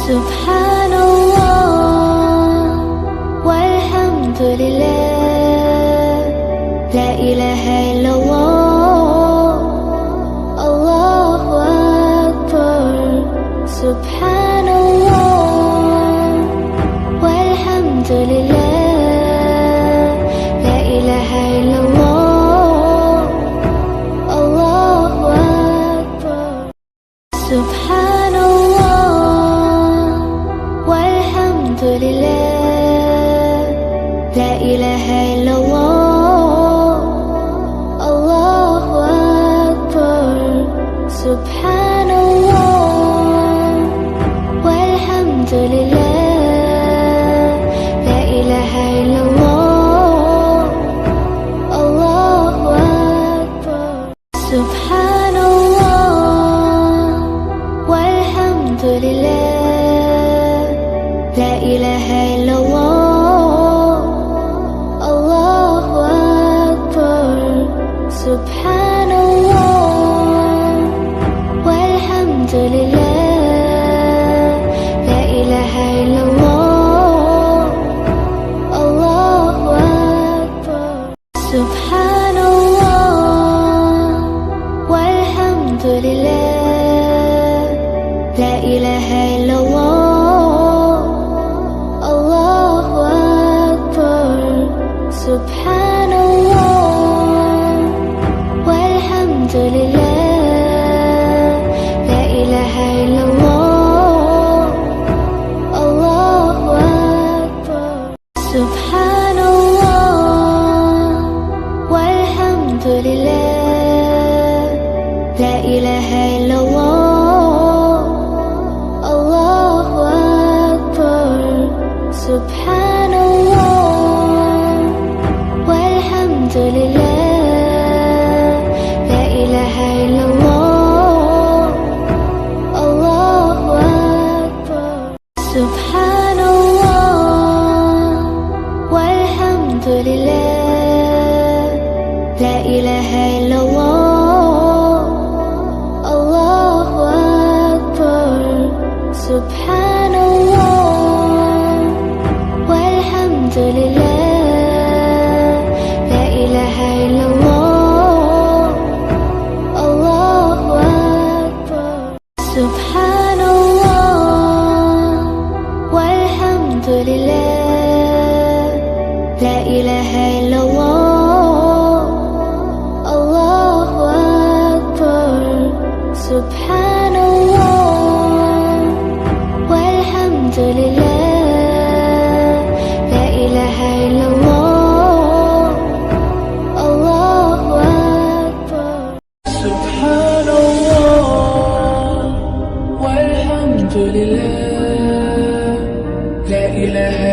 سبحان الله والحمد لله، لا إله إلا الله، الله أكبر. سبحان الله والحمد لله، لا إله إلا الله، الله أكبر. سبحان الله والحمد لله، لا إله إلا الله، الله أكبر. سبحان الله والحمد لله، لا إله إلا الله، الله أكبر. سبحان الله والحمد لله، لا إله إلا الله، الله أكبر. سبحان الله والحمد لله، لا إله إلا الله، الله أكبر. سبحان الله والحمد لله، لا إله إلا الله، الله أكبر. سبحان الله والحمد لله، لا إله إلا الله، الله أكبر. سبحان الله والحمد لله، لا إله إلا الله، الله أكبر. سبحان الله والحمد لله، لا إله إلا الله، الله أكبر. سبحان الله والحمد لله، لا إله إلا الله، الله أكبر. سبحان الله والحمد لله، لا إله إلا الله، الله أكبر. سبحان الله والحمد لله، لا إله إلا الله، الله أكبر. سبحان الله والحمد لله، لا إله إلا الله، الله أكبر. سبحان الله والحمد لله، لا إله